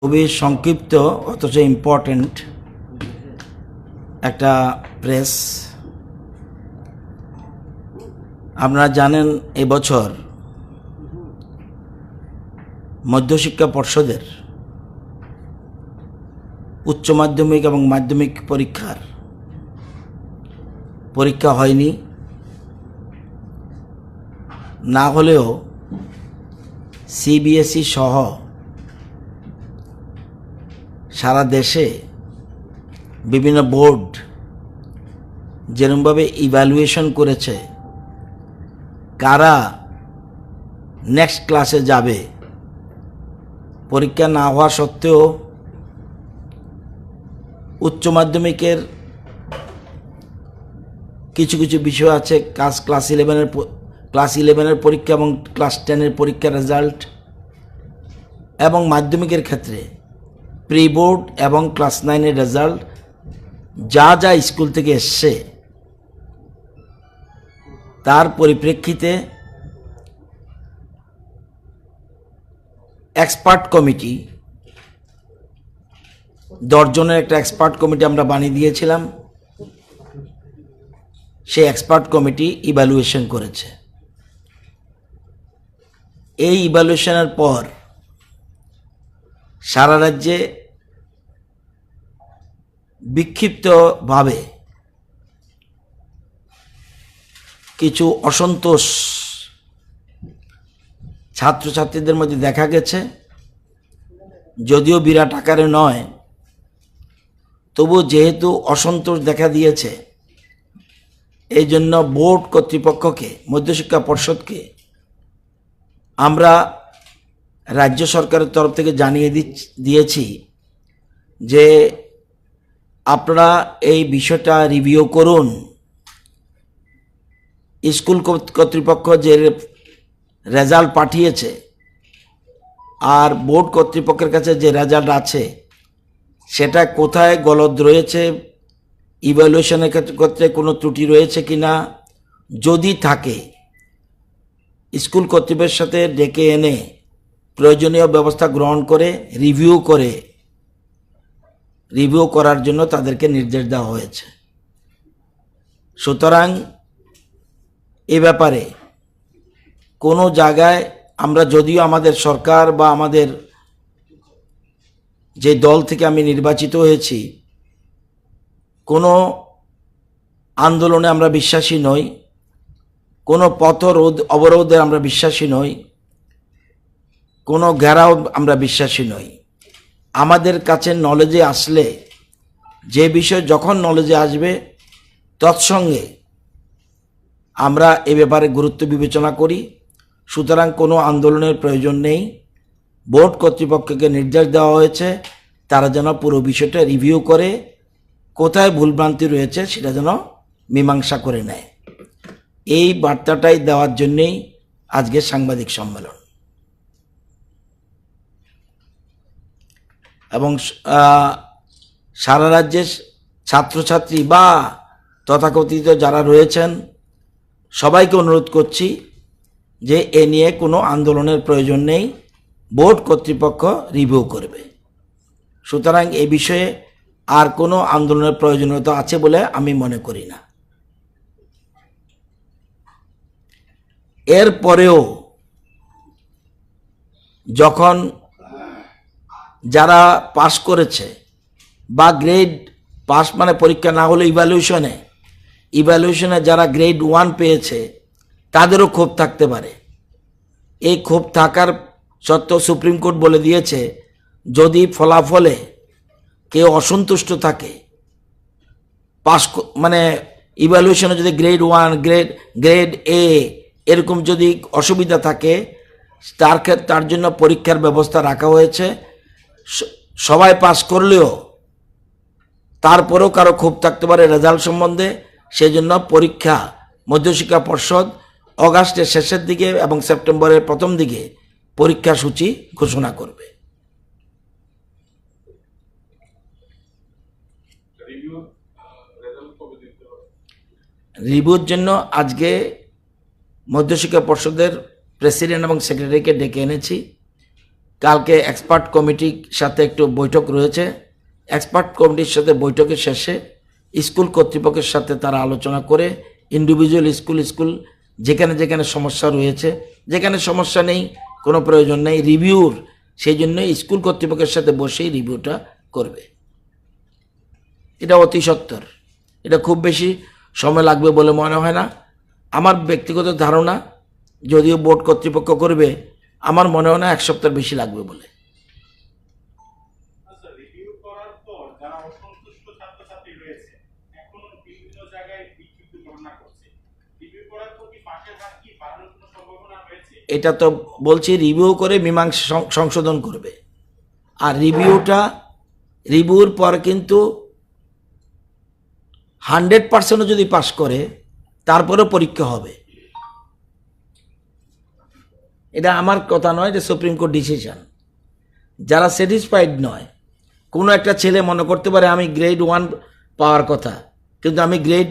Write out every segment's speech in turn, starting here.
খুবই সংক্ষিপ্ত অথচ ইম্পর্টেন্ট একটা প্রেস। আপনারা জানেন এবছর মধ্যশিক্ষা পর্ষদের উচ্চ মাধ্যমিক এবং মাধ্যমিক পরীক্ষা হয়নি। না হলেও সিবিএসই সহ সারা দেশে বিভিন্ন বোর্ড যেরকমভাবে ইভ্যালুয়েশন করেছে কারা নেক্সট ক্লাসে যাবে, পরীক্ষা না হওয়া সত্ত্বেও উচ্চ মাধ্যমিকের কিছু কিছু বিষয় আছে, ক্লাস ইলেভেনের পরীক্ষা এবং ক্লাস 10-এর পরীক্ষার রেজাল্ট, এবং মাধ্যমিকের ক্ষেত্রে প্রি বোর্ড এবং ক্লাস 9-এর রেজাল্ট যা যা স্কুল থেকে এসছে তার পরিপ্রেক্ষিতে এক্সপার্ট কমিটি 10 জনের একটা এক্সপার্ট কমিটি আমরা বানিয়ে দিয়েছিলাম। সেই এক্সপার্ট কমিটি ইভ্যালুয়েশন করেছে। এই ইভ্যালুয়েশনের পর সারা রাজ্যে বিক্ষিপ্তভাবে কিছু অসন্তোষ ছাত্রছাত্রীদের মধ্যে দেখা গেছে। যদিও বিরাট আকারে নয়, তবু যেহেতু অসন্তোষ দেখা দিয়েছে, এই জন্য বোর্ড কর্তৃপক্ষকে, মধ্যশিক্ষা পর্ষদকে আমরা রাজ্য সরকারের তরফ থেকে জানিয়ে দিয়েছি যে আপনারা এই বিষয়টা রিভিউ করুন। স্কুল কর্তৃপক্ষ যে রেজাল্ট পাঠিয়েছে আর বোর্ড কর্তৃপক্ষের কাছে যে রেজাল্ট আছে সেটা কোথায় গলদ রয়েছে, ইভ্যালুয়েশনের ক্ষেত্রে কোনো ত্রুটি রয়েছে কিনা, যদি থাকে স্কুল কর্তৃপক্ষের সাথে ডেকে এনে প্রয়োজনীয় ব্যবস্থা গ্রহণ করে রিভিউ করার জন্য তাদেরকে নির্দেশ দেওয়া হয়েছে। সুতরাং এ ব্যাপারে কোনো জায়গায় আমরা, যদিও আমাদের সরকার বা আমাদের যে দল থেকে আমি নির্বাচিত হয়েছি, কোনো আন্দোলনে আমরা বিশ্বাসী নই, কোনো অবরোধে আমরা বিশ্বাসী নই, কোনো ঘেরাও আমরা বিশ্বাসী নই। আমাদের কাছে নলেজে আসলে, যে বিষয় যখন নলেজে আসবে তৎসঙ্গে আমরা এ ব্যাপারে গুরুত্ব বিবেচনা করি। সুতরাং কোনো আন্দোলনের প্রয়োজন নেই। বোর্ড কর্তৃপক্ষকে নির্দেশ দেওয়া হয়েছে তারা যেন পুরো বিষয়টা রিভিউ করে কোথায় ভুলভ্রান্তি রয়েছে সেটা যেন মীমাংসা করে নেয়। এই বার্তাটাই দেওয়ার জন্যেই আজকের সাংবাদিক সম্মেলন। এবং সারা রাজ্যের ছাত্রছাত্রী বা তথাকথিত যারা রয়েছেন সবাইকে অনুরোধ করছি যে এ নিয়ে কোনো আন্দোলনের প্রয়োজন নেই, বোর্ড কর্তৃপক্ষ রিভিউ করবে। সুতরাং এ বিষয়ে আর কোনো আন্দোলনের প্রয়োজনীয়তা আছে বলে আমি মনে করি না। এরপরেও যখন যারা পাস করেছে বা গ্রেড পাস মানে পরীক্ষা না হলে ইভ্যালুয়েশনে যারা গ্রেড 1 পেয়েছে তাদেরও ক্ষোভ থাকতে পারে। এই ক্ষোভ থাকার সত্ত্বেও সুপ্রিম কোর্ট বলে দিয়েছে যদি ফলাফলে কেউ অসন্তুষ্ট থাকে, পাস মানে ইভ্যালুয়েশনে যদি গ্রেড 1, গ্রেড এ এরকম যদি অসুবিধা থাকে তার জন্য পরীক্ষার ব্যবস্থা রাখা হয়েছে। সবাই পাস করলেও তারপরেও কারো ক্ষোভ থাকতে পারে রেজাল্ট সম্বন্ধে। সেই জন্য পরীক্ষা মধ্যশিক্ষা পর্ষদ অগাস্টের শেষের দিকে এবং সেপ্টেম্বরের প্রথম দিকে পরীক্ষা সূচি ঘোষণা করবে। রিভিউর জন্য আজকে মধ্যশিক্ষা পর্ষদের প্রেসিডেন্ট এবং সেক্রেটারিকে ডেকে এনেছি। কালকে এক্সপার্ট কমিটির সাথে একটু বৈঠক রয়েছে। এক্সপার্ট কমিটির সাথে বৈঠকের শেষে স্কুল কর্তৃপক্ষের সাথে তারা আলোচনা করে ইন্ডিভিজুয়াল স্কুল যেখানে যেখানে সমস্যা রয়েছে, যেখানে সমস্যা নেই, কোনো প্রয়োজন নেই রিভিউর, সেই জন্য স্কুল কর্তৃপক্ষের সাথে বসেই রিভিউটা করবে। এটা অতি সত্বর, এটা খুব বেশি সময় লাগবে বলে মনে হয় না। আমার ব্যক্তিগত ধারণা, যদিও বোর্ড কর্তৃপক্ষ করবে, আমার মনে হয় না 1 সপ্তাহ বেশি লাগবে বলে। আচ্ছা, রিভিউ করার পর যারা অসন্তুষ্ট ছাত্রছাত্রী রয়েছে এখনো বিভিন্ন জায়গায় বিক্ষিপ্ত ঘটনা করছে, রিভিউ করার পর কি পাশের হার কি বাড়ানোর কোনো সম্ভাবনা রয়েছে? এটা তো বলছি রিভিউ করে মীমাংসা সংশোধন করবে। আর রিভিউর পর কিন্তু 100% যদি পাস করে তারপরেও পরীক্ষা হবে। এটা আমার কথা নয়, এটা সুপ্রিম কোর্ট ডিসিশন। যারা স্যাটিসফাইড নয়, কোনো একটা ছেলে মনে করতে পারে আমি গ্রেড 1 পাওয়ার কথা কিন্তু আমি গ্রেড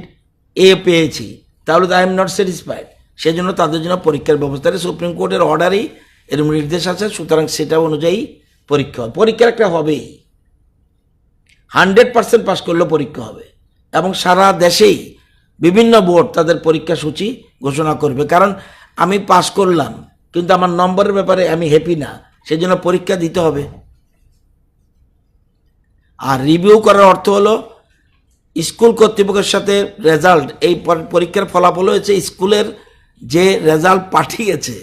A পেয়েছি, তাহলে তো আই এম নট স্যাটিসফাইড। সেই জন্য তাদের জন্য পরীক্ষার ব্যবস্থাটা সুপ্রিম কোর্টের অর্ডারেই এরকম নির্দেশ আছে, সুতরাং সেটা অনুযায়ী পরীক্ষা একটা হবেই। 100% পাস করলেও পরীক্ষা হবে এবং সারা দেশেই বিভিন্ন বোর্ড তাদের পরীক্ষা সূচি ঘোষণা করবে। কারণ আমি পাস করলাম কিন্তু আমার নম্বরের ব্যাপারে আমি হ্যাপি না, সেই জন্য পরীক্ষা দিতে হবে। আর রিভিউ করার অর্থ হলো স্কুল কর্তৃপক্ষের সাথে রেজাল্ট, এই পরীক্ষার ফলাফল হয়েছে স্কুলের যে রেজাল্ট পাঠিয়েছে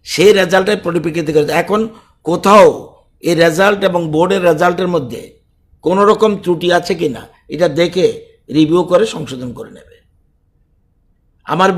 সেই রেজাল্টের পরিপ্রেক্ষিতে করেছে। এখন কোথাও এই রেজাল্ট এবং বোর্ডের রেজাল্টের মধ্যে কোনো রকম ত্রুটি আছে কি না এটা দেখে রিভিউ করে সংশোধন করে নেবে। আমার